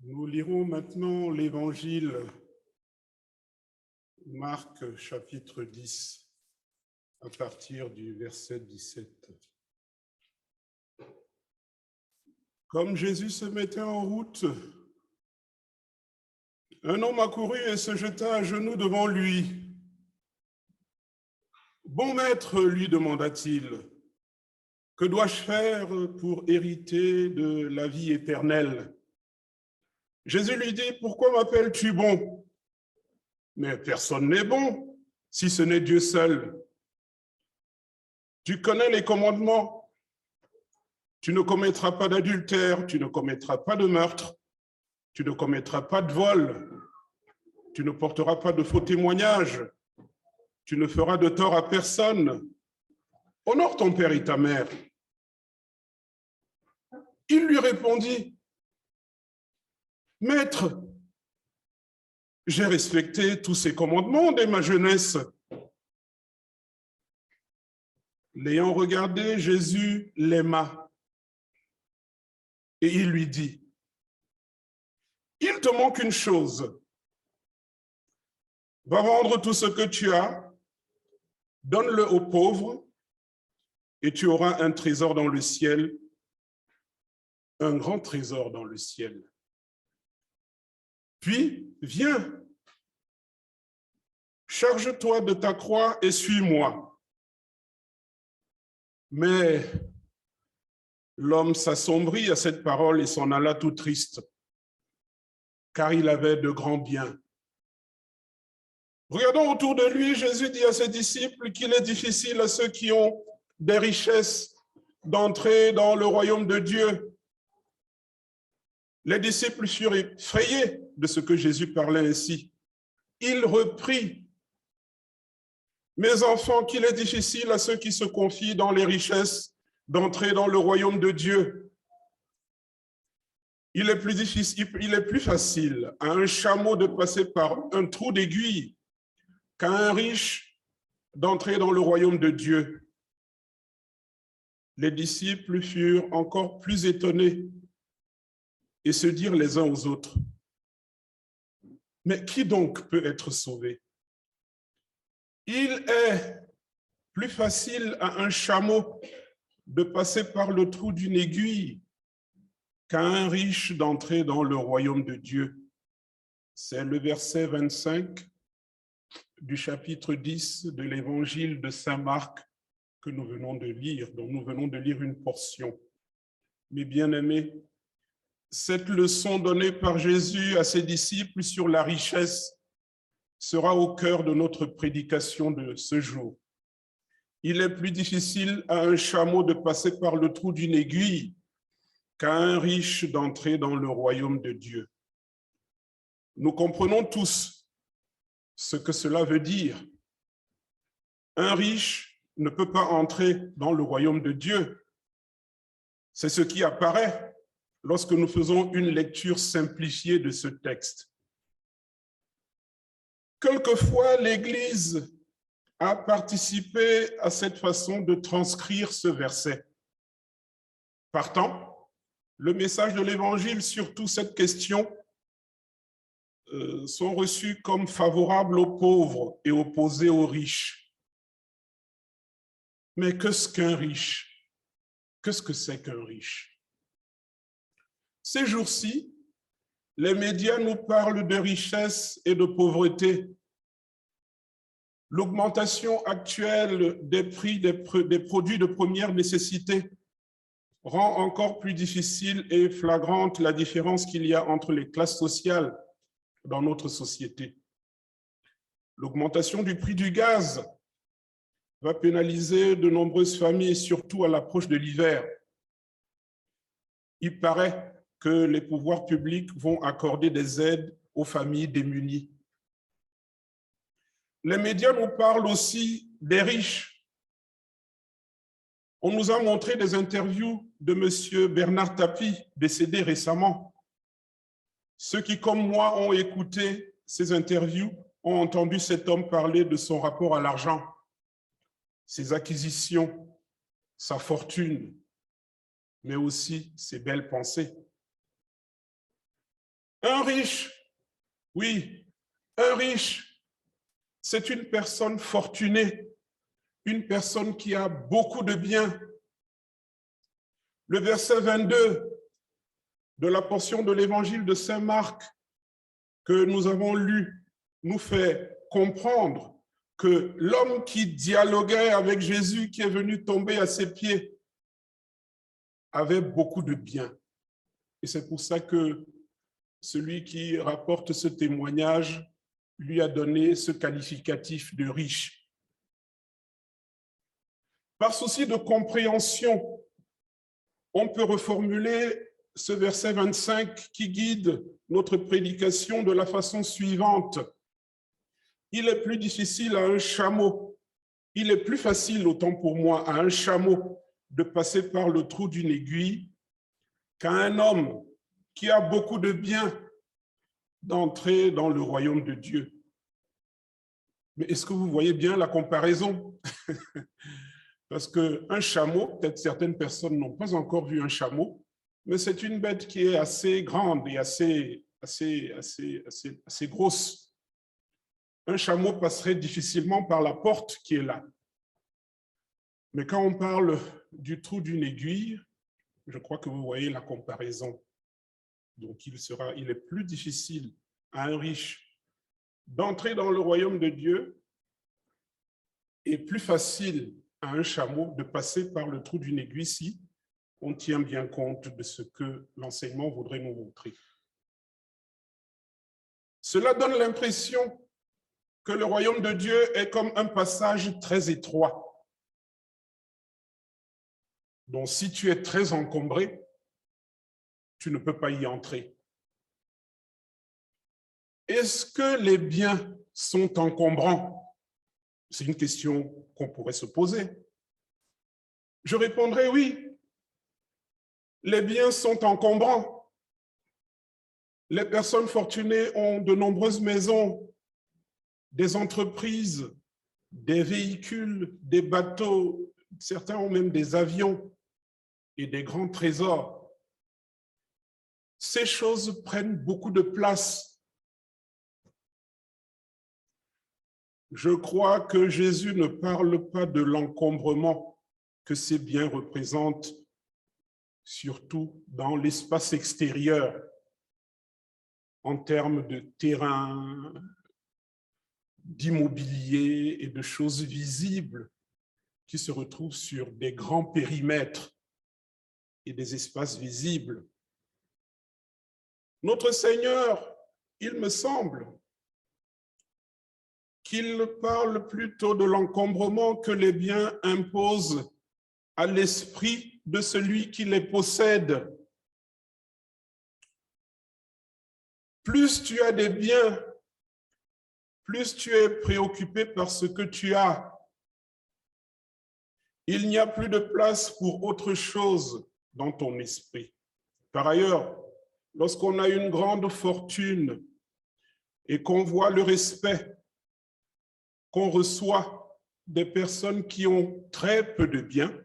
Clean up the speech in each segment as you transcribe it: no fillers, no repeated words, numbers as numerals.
Nous lirons maintenant l'Évangile Marc chapitre 10 à partir du verset 17. Comme Jésus se mettait en route, un homme accourut et se jeta à genoux devant lui. « Bon maître, lui demanda-t-il, que dois-je faire pour hériter de la vie éternelle ?» Jésus lui dit, « Pourquoi m'appelles-tu bon? Mais personne n'est bon, si ce n'est Dieu seul. Tu connais les commandements. Tu ne commettras pas d'adultère, tu ne commettras pas de meurtre, tu ne commettras pas de vol, tu ne porteras pas de faux témoignages, tu ne feras de tort à personne. Honore ton père et ta mère. » Il lui répondit, « Maître, j'ai respecté tous ces commandements dès ma jeunesse. » L'ayant regardé, Jésus l'aima et il lui dit, « Il te manque une chose. Va vendre tout ce que tu as, donne-le aux pauvres et tu auras un trésor dans le ciel, un grand trésor dans le ciel. Puis, viens, charge-toi de ta croix et suis-moi. » Mais l'homme s'assombrit à cette parole et s'en alla tout triste, car il avait de grands biens. Regardons autour de lui, Jésus dit à ses disciples qu'il est difficile à ceux qui ont des richesses d'entrer dans le royaume de Dieu. Les disciples furent effrayés de ce que Jésus parlait ainsi. Il reprit, « Mes enfants, qu'il est difficile à ceux qui se confient dans les richesses d'entrer dans le royaume de Dieu. Il est plus facile à un chameau de passer par un trou d'aiguille qu'à un riche d'entrer dans le royaume de Dieu. » Les disciples furent encore plus étonnés et se dirent les uns aux autres, « Mais qui donc peut être sauvé? Il est plus facile à un chameau de passer par le trou d'une aiguille qu'à un riche d'entrer dans le royaume de Dieu. » C'est le verset 25 du chapitre 10 de l'évangile de Saint Marc que nous venons de lire, dont nous venons de lire une portion. Mes bien-aimés, cette leçon donnée par Jésus à ses disciples sur la richesse sera au cœur de notre prédication de ce jour. Il est plus difficile à un chameau de passer par le trou d'une aiguille qu'à un riche d'entrer dans le royaume de Dieu. Nous comprenons tous ce que cela veut dire. Un riche ne peut pas entrer dans le royaume de Dieu. C'est ce qui apparaît lorsque nous faisons une lecture simplifiée de ce texte. Quelquefois, l'Église a participé à cette façon de transcrire ce verset. Partant, le message de l'Évangile, surtout cette question, sont reçus comme favorables aux pauvres et opposés aux riches. Mais qu'est-ce qu'un riche? Qu'est-ce que c'est qu'un riche? Ces jours-ci, les médias nous parlent de richesse et de pauvreté. L'augmentation actuelle des prix des produits de première nécessité rend encore plus difficile et flagrante la différence qu'il y a entre les classes sociales dans notre société. L'augmentation du prix du gaz va pénaliser de nombreuses familles, surtout à l'approche de l'hiver. Il paraît que les pouvoirs publics vont accorder des aides aux familles démunies. Les médias nous parlent aussi des riches. On nous a montré des interviews de M. Bernard Tapie, décédé récemment. Ceux qui, comme moi, ont écouté ces interviews ont entendu cet homme parler de son rapport à l'argent, ses acquisitions, sa fortune, mais aussi ses belles pensées. Un riche, oui, un riche, c'est une personne fortunée, une personne qui a beaucoup de biens. Le verset 22 de la portion de l'évangile de Saint Marc que nous avons lu nous fait comprendre que l'homme qui dialoguait avec Jésus, qui est venu tomber à ses pieds, avait beaucoup de biens. Et c'est pour ça que celui qui rapporte ce témoignage lui a donné ce qualificatif de riche. Par souci de compréhension, on peut reformuler ce verset 25 qui guide notre prédication de la façon suivante. Il est plus difficile à un chameau, il est plus facile, autant pour moi, à un chameau de passer par le trou d'une aiguille qu'à un homme qui a beaucoup de biens d'entrer dans le royaume de Dieu. Mais est-ce que vous voyez bien la comparaison? Parce qu'un chameau, peut-être certaines personnes n'ont pas encore vu un chameau, mais c'est une bête qui est assez grande et assez grosse. Un chameau passerait difficilement par la porte qui est là. Mais quand on parle du trou d'une aiguille, je crois que vous voyez la comparaison. Donc il est plus difficile à un riche d'entrer dans le royaume de Dieu et plus facile à un chameau de passer par le trou d'une aiguille si on tient bien compte de ce que l'enseignement voudrait nous montrer. Cela donne l'impression que le royaume de Dieu est comme un passage très étroit. Donc, si tu es très encombré, tu ne peux pas y entrer. Est-ce que les biens sont encombrants? C'est une question qu'on pourrait se poser. Je répondrai oui. Les biens sont encombrants. Les personnes fortunées ont de nombreuses maisons, des entreprises, des véhicules, des bateaux, certains ont même des avions et des grands trésors. Ces choses prennent beaucoup de place. Je crois que Jésus ne parle pas de l'encombrement que ces biens représentent, surtout dans l'espace extérieur, en termes de terrain, d'immobilier et de choses visibles qui se retrouvent sur des grands périmètres et des espaces visibles. Notre Seigneur, il me semble, qu'il parle plutôt de l'encombrement que les biens imposent à l'esprit de celui qui les possède. Plus tu as des biens, plus tu es préoccupé par ce que tu as. Il n'y a plus de place pour autre chose dans ton esprit. Par ailleurs, lorsqu'on a une grande fortune et qu'on voit le respect qu'on reçoit des personnes qui ont très peu de biens,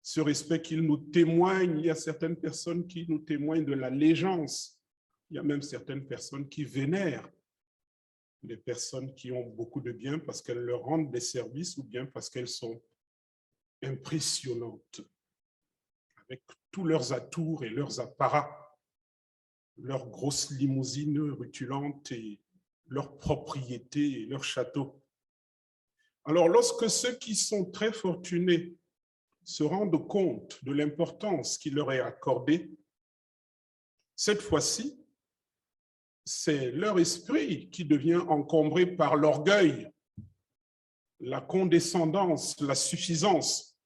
ce respect qu'ils nous témoignent, il y a certaines personnes qui nous témoignent de l'allégeance, il y a même certaines personnes qui vénèrent les personnes qui ont beaucoup de biens parce qu'elles leur rendent des services ou bien parce qu'elles sont impressionnantes, avec tous leurs atours et leurs apparats, leurs grosses limousines rutilantes et leurs propriétés et leurs châteaux. Alors, lorsque ceux qui sont très fortunés se rendent compte de l'importance qui leur est accordée, cette fois-ci, c'est leur esprit qui devient encombré par l'orgueil, la condescendance, la suffisance.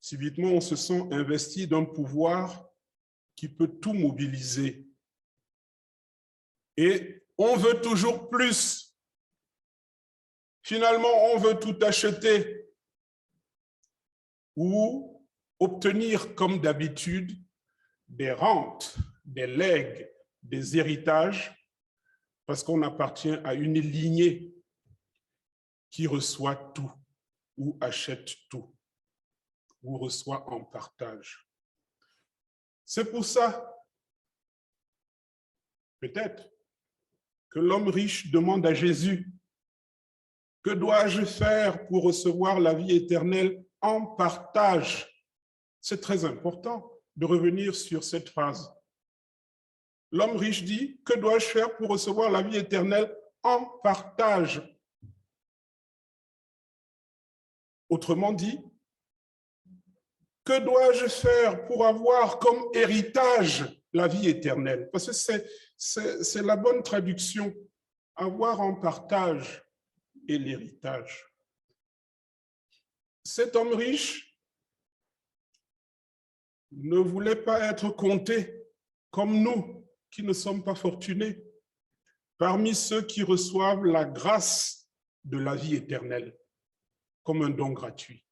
Subitement, on se sent investi d'un pouvoir qui peut tout mobiliser. Et on veut toujours plus. Finalement, on veut tout acheter ou obtenir, comme d'habitude, des rentes, des legs, des héritages, parce qu'on appartient à une lignée qui reçoit tout ou achète tout ou reçoit en partage. C'est pour ça Peut-être que l'homme riche demande à Jésus, « Que dois-je faire pour recevoir la vie éternelle en partage ?» C'est très important de revenir sur cette phrase. L'homme riche dit, « Que dois-je faire pour recevoir la vie éternelle en partage ?» Autrement dit, que dois-je faire pour avoir comme héritage la vie éternelle? Parce que c'est la bonne traduction, avoir en partage et l'héritage. Cet homme riche ne voulait pas être compté comme nous, qui ne sommes pas fortunés, parmi ceux qui reçoivent la grâce de la vie éternelle comme un don gratuit.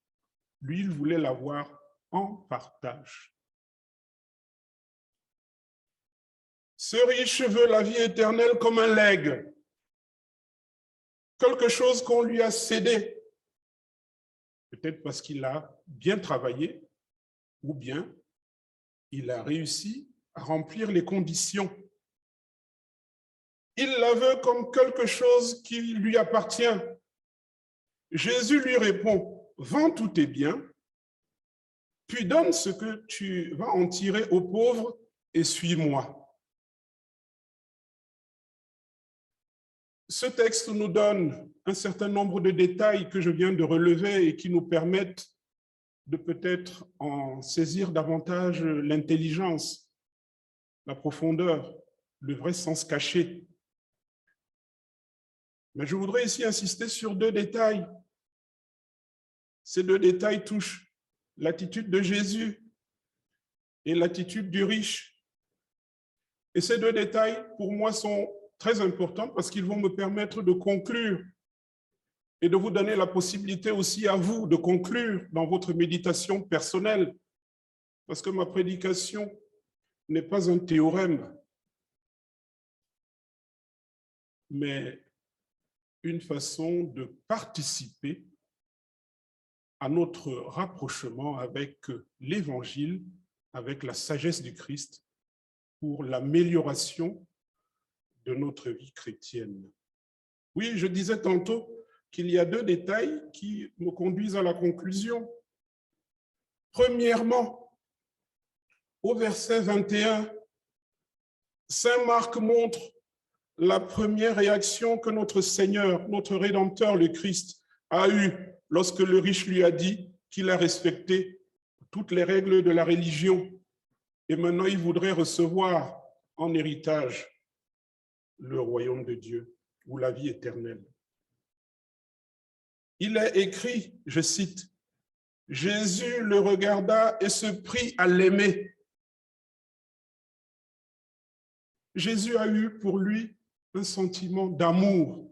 Lui, il voulait l'avoir en partage. Ce riche veut la vie éternelle comme un legs, quelque chose qu'on lui a cédé, peut-être parce qu'il a bien travaillé, ou bien il a réussi à remplir les conditions. Il la veut comme quelque chose qui lui appartient. Jésus lui répond, « Vends tous tes biens, puis donne ce que tu vas en tirer aux pauvres et suis-moi. » Ce texte nous donne un certain nombre de détails que je viens de relever et qui nous permettent de peut-être en saisir davantage l'intelligence, la profondeur, le vrai sens caché. Mais je voudrais ici insister sur deux détails. Ces deux détails touchent l'attitude de Jésus et l'attitude du riche. Et ces deux détails, pour moi, sont très importants parce qu'ils vont me permettre de conclure et de vous donner la possibilité aussi à vous de conclure dans votre méditation personnelle, parce que ma prédication n'est pas un théorème, mais une façon de participer à notre rapprochement avec l'Évangile, avec la sagesse du Christ, pour l'amélioration de notre vie chrétienne. Oui, je disais tantôt qu'il y a deux détails qui me conduisent à la conclusion. Premièrement, au verset 21, saint Marc montre la première réaction que notre Seigneur, notre Rédempteur, le Christ, a eue lorsque le riche lui a dit qu'il a respecté toutes les règles de la religion et maintenant il voudrait recevoir en héritage le royaume de Dieu ou la vie éternelle. Il est écrit, je cite, « Jésus le regarda et se prit à l'aimer. » Jésus a eu pour lui un sentiment d'amour.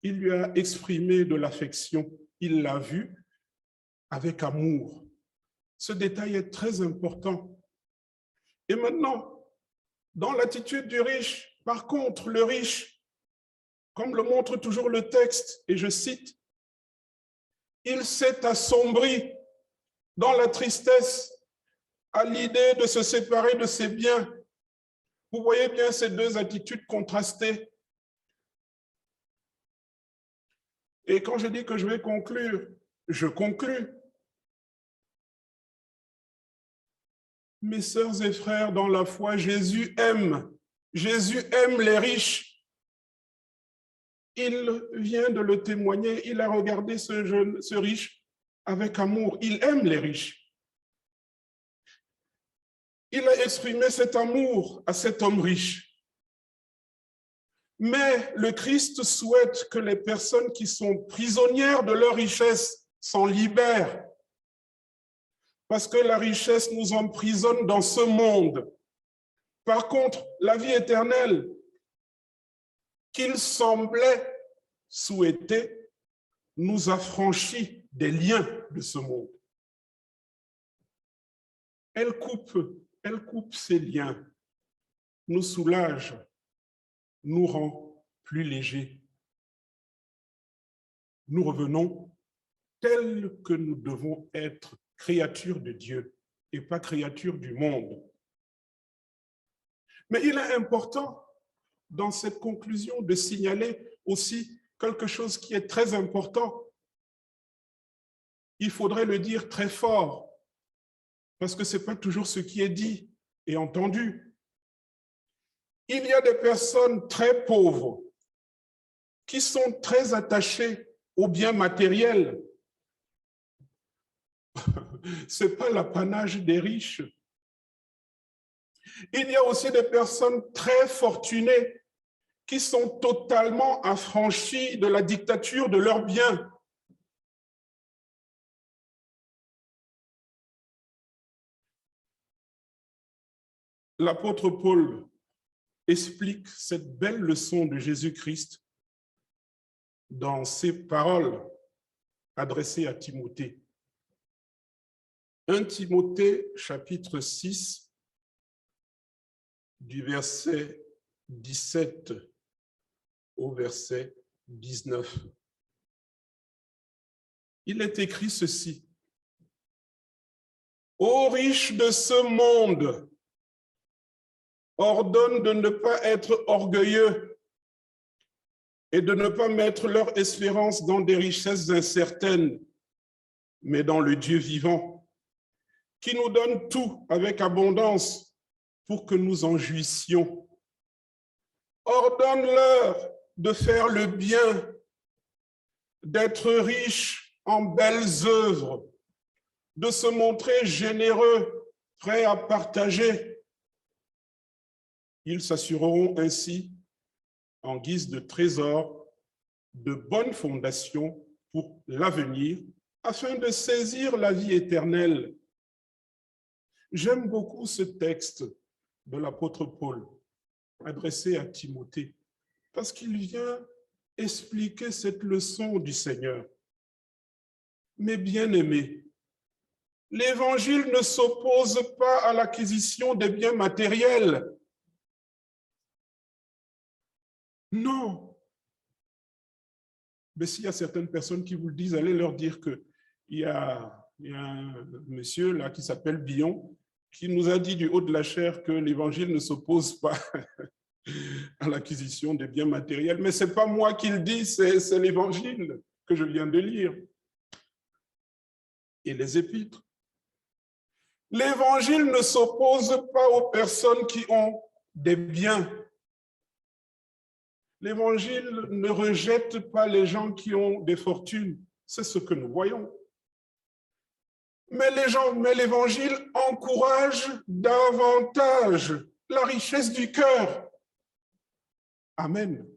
Il lui a exprimé de l'affection. Il l'a vu avec amour. Ce détail est très important. Et maintenant, dans l'attitude du riche, par contre, le riche, comme le montre toujours le texte, et je cite, « Il s'est assombri dans la tristesse à l'idée de se séparer de ses biens. » Vous voyez bien ces deux attitudes contrastées. Et quand je dis que je vais conclure, je conclus. Mes sœurs et frères dans la foi, Jésus aime les riches. Il vient de le témoigner, il a regardé ce riche avec amour. Il aime les riches. Il a exprimé cet amour à cet homme riche. Mais le Christ souhaite que les personnes qui sont prisonnières de leur richesse s'en libèrent. Parce que la richesse nous emprisonne dans ce monde. Par contre, la vie éternelle qu'il semblait souhaiter nous affranchit des liens de ce monde. Elle coupe ces liens, nous soulage, nous rend plus légers. Nous revenons tels que nous devons être, créatures de Dieu et pas créatures du monde. Mais il est important dans cette conclusion de signaler aussi quelque chose qui est très important. Il faudrait le dire très fort, parce que ce n'est pas toujours ce qui est dit et entendu. Il y a des personnes très pauvres qui sont très attachées aux biens matériels. Ce n'est pas l'apanage des riches. Il y a aussi des personnes très fortunées qui sont totalement affranchies de la dictature de leurs biens. L'apôtre Paul explique cette belle leçon de Jésus-Christ dans ses paroles adressées à Timothée. 1 Timothée, chapitre 6, du verset 17 au verset 19. Il est écrit ceci. « Ô riches de ce monde, ordonne de ne pas être orgueilleux et de ne pas mettre leur espérance dans des richesses incertaines, mais dans le Dieu vivant, qui nous donne tout avec abondance pour que nous en jouissions. Ordonne-leur de faire le bien, d'être riches en belles œuvres, de se montrer généreux, prêts à partager. Ils s'assureront ainsi, en guise de trésor, de bonnes fondations pour l'avenir, afin de saisir la vie éternelle. » J'aime beaucoup ce texte de l'apôtre Paul, adressé à Timothée, parce qu'il vient expliquer cette leçon du Seigneur. Mes bien-aimés, l'Évangile ne s'oppose pas à l'acquisition des biens matériels. Non. Mais s'il y a certaines personnes qui vous le disent, allez leur dire qu'il y a un monsieur là qui s'appelle Billon, qui nous a dit du haut de la chair que l'Évangile ne s'oppose pas à l'acquisition des biens matériels. Mais ce n'est pas moi qui le dis, c'est l'Évangile que je viens de lire. Et les épîtres. L'Évangile ne s'oppose pas aux personnes qui ont des biens. L'Évangile ne rejette pas les gens qui ont des fortunes. C'est ce que nous voyons. Mais l'Évangile encourage davantage la richesse du cœur. Amen.